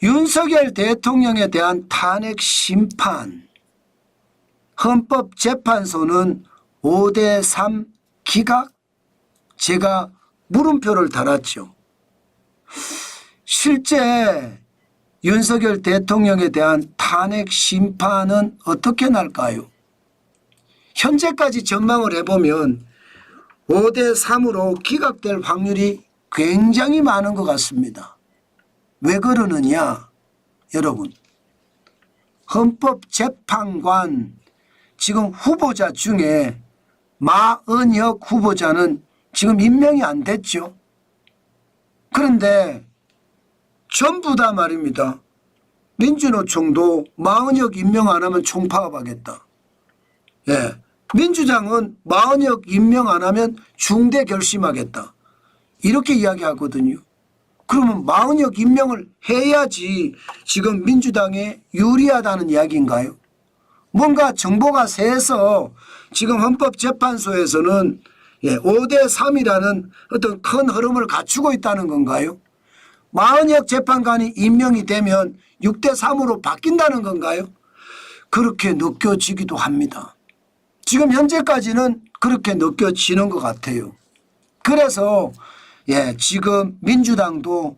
윤석열 대통령에 대한 탄핵 심판, 헌법재판소는 5대3 기각? 제가 물음표를 달았죠. 실제 윤석열 대통령에 대한 탄핵 심판은 어떻게 날까요? 현재까지 전망을 해보면 5대3으로 기각될 확률이 굉장히 많은 것 같습니다. 왜 그러느냐? 여러분, 헌법재판관 지금 후보자 중에 마은혁 후보자는 지금 임명이 안 됐죠. 그런데 전부 다 말입니다. 민주노총도 마은혁 임명 안 하면 총파업하겠다. 예, 민주당은 마은혁 임명 안 하면 중대 결심하겠다. 이렇게 이야기하거든요. 그러면 마은혁 임명을 해야지 지금 민주당에 유리하다는 이야기인가요? 뭔가 정보가 새서 지금 헌법재판소에서는 5대3이라는 어떤 큰 흐름을 갖추고 있다는 건가요? 마은혁 재판관이 임명이 되면 6대3으로 바뀐다는 건가요? 그렇게 느껴지기도 합니다. 지금 현재까지는 그렇게 느껴지는 것 같아요. 그래서 지금 민주당도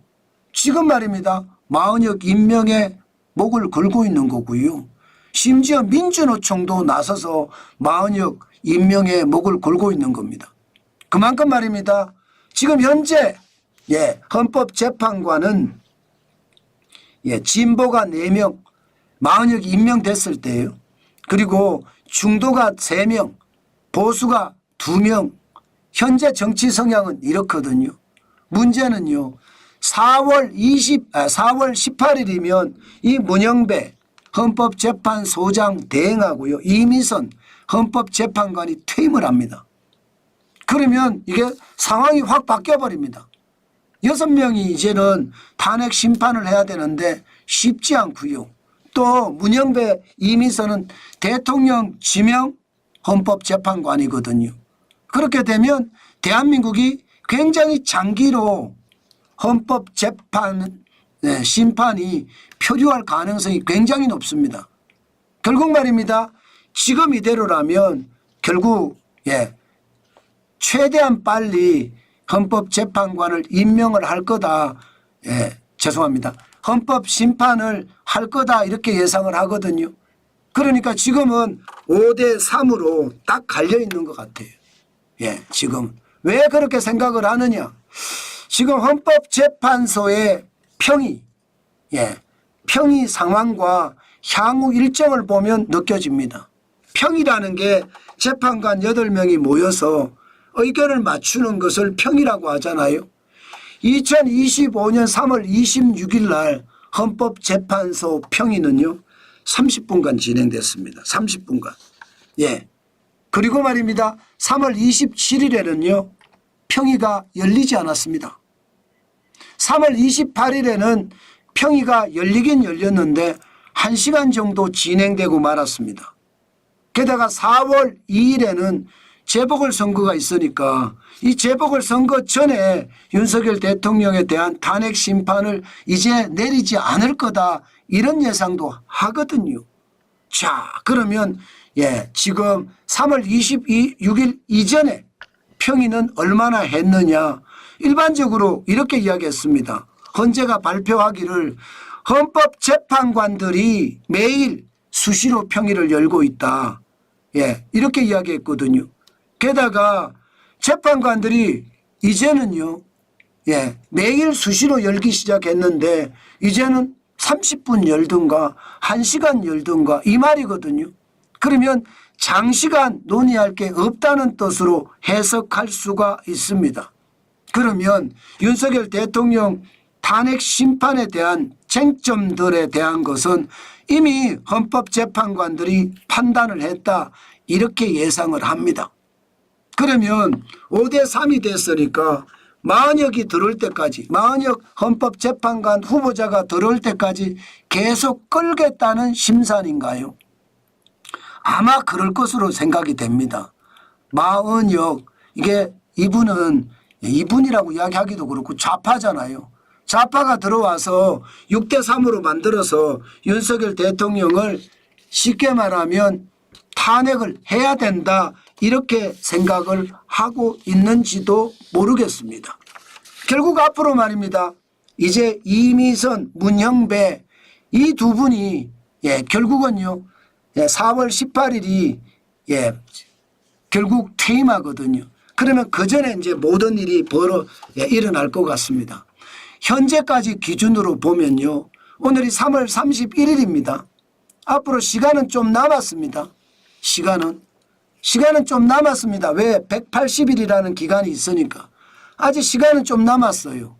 지금 말입니다. 마은혁 임명에 목을 걸고 있는 거고요. 심지어 민주노총도 나서서 마은혁 임명에 목을 걸고 있는 겁니다. 그만큼 말입니다. 지금 현재 헌법재판관은 진보가 4명, 마은혁이 임명됐을 때예요. 그리고 중도가 3명, 보수가 2명, 현재 정치 성향은 이렇거든요. 문제는요. 4월 18일이면 이 문영배 헌법재판소장 대행하고요. 이미선 헌법재판관이 퇴임을 합니다. 그러면 이게 상황이 확 바뀌어버립니다. 6명이 이제는 탄핵 심판을 해야 되는데 쉽지 않고요. 또 문영배 이미선은 대통령 지명 헌법재판관이거든요. 그렇게 되면 대한민국이 굉장히 장기로 헌법재판 심판이 표류할 가능성이 굉장히 높습니다. 결국 말입니다. 지금 이대로라면 결국 최대한 빨리 헌법재판관을 임명을 할 거다. 죄송합니다. 헌법심판을 할 거다 이렇게 예상을 하거든요. 그러니까 지금은 5대3으로 딱 갈려 있는 것 같아요. 지금 왜 그렇게 생각을 하느냐. 지금 헌법재판소의 평의 상황과 향후 일정을 보면 느껴집니다. 평이라는 게 재판관 8명이 모여서 의견을 맞추는 것을 평이라고 하잖아요. 2025년 3월 26일 날 헌법재판소 평의는요. 30분간 진행됐습니다. 30분간. 그리고 말입니다. 3월 27일에는요. 평의가 열리지 않았습니다. 3월 28일에는 평의가 열리긴 열렸는데 1시간 정도 진행되고 말았습니다. 게다가 4월 2일에는 재보궐선거가 있으니까 이 재보궐선거 전에 윤석열 대통령에 대한 탄핵 심판을 이제 내리지 않을 거다 이런 예상도 하거든요. 자, 그러면 지금 3월 26일 이전에 평의는 얼마나 했느냐. 일반적으로 이렇게 이야기했습니다. 헌재가 발표하기를 헌법재판관들이 매일 수시로 평의를 열고 있다. 이렇게 이야기했거든요. 게다가 재판관들이 이제는요. 매일 수시로 열기 시작했는데 이제는 30분 열든가 1시간 열든가 이 말이거든요. 그러면 장시간 논의할 게 없다는 뜻으로 해석할 수가 있습니다. 그러면 윤석열 대통령 탄핵 심판에 대한 쟁점들에 대한 것은 이미 헌법재판관들이 판단을 했다 이렇게 예상을 합니다. 그러면 5대3이 됐으니까 마은혁이 들어올 때까지 마은혁 헌법재판관 후보자가 들어올 때까지 계속 끌겠다는 심산인가요? 아마 그럴 것으로 생각이 됩니다. 마은혁 이게 이분이라고 이야기하기도 그렇고 좌파잖아요. 좌파가 들어와서 6대3으로 만들어서 윤석열 대통령을 쉽게 말하면 탄핵을 해야 된다 이렇게 생각을 하고 있는지도 모르겠습니다. 결국 앞으로 말입니다. 이제 이미선, 문형배 이 두 분이 결국은요 4월 18일이 결국 퇴임하거든요. 그러면 그 전에 이제 모든 일이 일어날 것 같습니다. 현재까지 기준으로 보면요. 오늘이 3월 31일입니다. 앞으로 시간은 좀 남았습니다. 시간은 좀 남았습니다. 왜? 180일이라는 기간이 있으니까. 아직 시간은 좀 남았어요.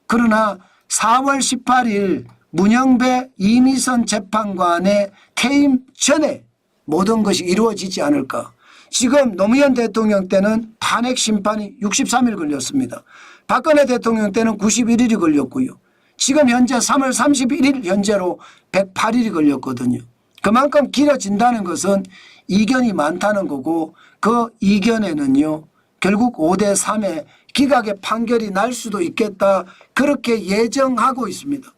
그러나 4월 18일 문형배 이미선 재판관의 퇴임 전에 모든 것이 이루어지지 않을까. 지금 노무현 대통령 때는 탄핵 심판이 63일 걸렸습니다. 박근혜 대통령 때는 91일이 걸렸고요. 지금 현재 3월 31일 현재로 108일이 걸렸거든요. 그만큼 길어진다는 것은 이견이 많다는 거고 그 이견에는요 결국 5대3의 기각의 판결이 날 수도 있겠다 그렇게 예정하고 있습니다.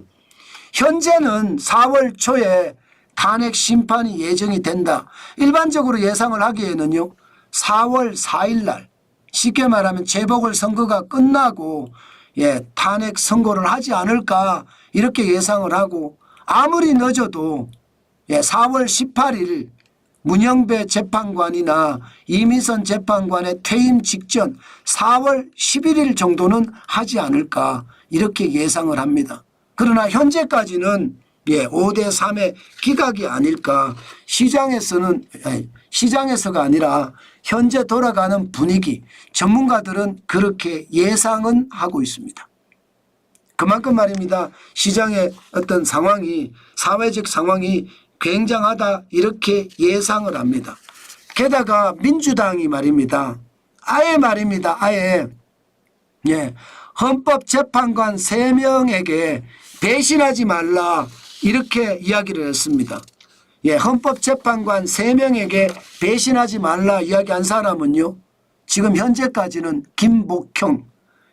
현재는 4월 초에 탄핵 심판이 예정이 된다. 일반적으로 예상을 하기에는요 4월 4일 날 쉽게 말하면 재보궐선거가 끝나고 탄핵 선고를 하지 않을까 이렇게 예상을 하고 아무리 늦어도 4월 18일 문형배 재판관이나 이미선 재판관의 퇴임 직전 4월 11일 정도는 하지 않을까 이렇게 예상을 합니다. 그러나 현재까지는 5대3의 기각이 아닐까. 시장에서가 아니라 현재 돌아가는 분위기 전문가들은 그렇게 예상은 하고 있습니다. 그만큼 말입니다. 시장의 어떤 상황이 사회적 상황이 굉장하다 이렇게 예상을 합니다. 게다가 민주당이 말입니다. 아예 헌법재판관 3명에게 배신하지 말라 이렇게 이야기를 했습니다. 헌법재판관 3명에게 배신하지 말라 이야기한 사람은요. 지금 현재까지는 김복형,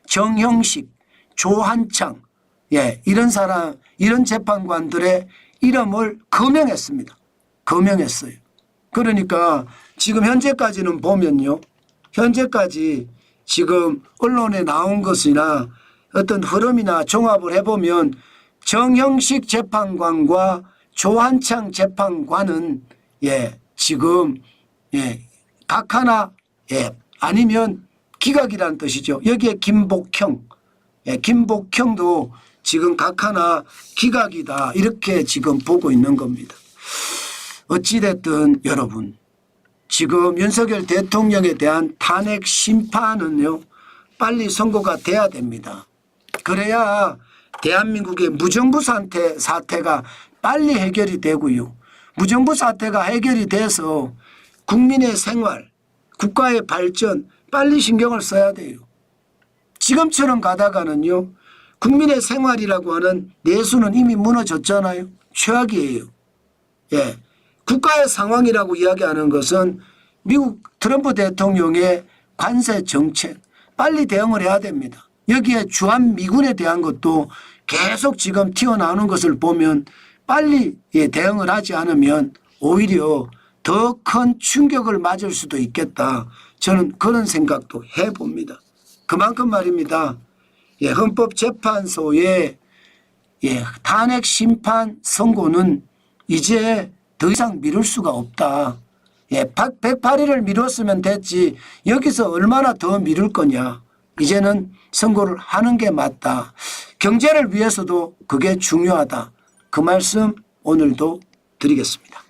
정형식, 조한창 이런 사람 이런 재판관들의 이름을 거명했습니다. 거명했어요. 그러니까 지금 현재까지는 보면요. 현재까지 지금 언론에 나온 것이나 어떤 흐름이나 종합을 해보면 정형식 재판관과 조한창 재판관은 지금 각 하나 아니면 기각이라는 뜻이죠. 여기에 김복형도 지금 각 하나 기각이다 이렇게 지금 보고 있는 겁니다. 어찌됐든 여러분 지금 윤석열 대통령에 대한 탄핵 심판은요 빨리 선고가 돼야 됩니다. 그래야 대한민국의 무정부 사태가 빨리 해결이 되고요. 무정부 사태가 해결이 돼서 국민의 생활, 국가의 발전 빨리 신경을 써야 돼요. 지금처럼 가다가는요. 국민의 생활이라고 하는 내수는 이미 무너졌잖아요. 최악이에요. 국가의 상황이라고 이야기하는 것은 미국 트럼프 대통령의 관세 정책 빨리 대응을 해야 됩니다. 여기에 주한미군에 대한 것도 계속 지금 튀어나오는 것을 보면 빨리 대응을 하지 않으면 오히려 더 큰 충격을 맞을 수도 있겠다. 저는 그런 생각도 해봅니다. 그만큼 말입니다. 헌법재판소의 탄핵 심판 선고는 이제 더 이상 미룰 수가 없다. 108일을 미뤘으면 됐지 여기서 얼마나 더 미룰 거냐. 이제는 선고를 하는 게 맞다. 경제를 위해서도 그게 중요하다. 그 말씀 오늘도 드리겠습니다.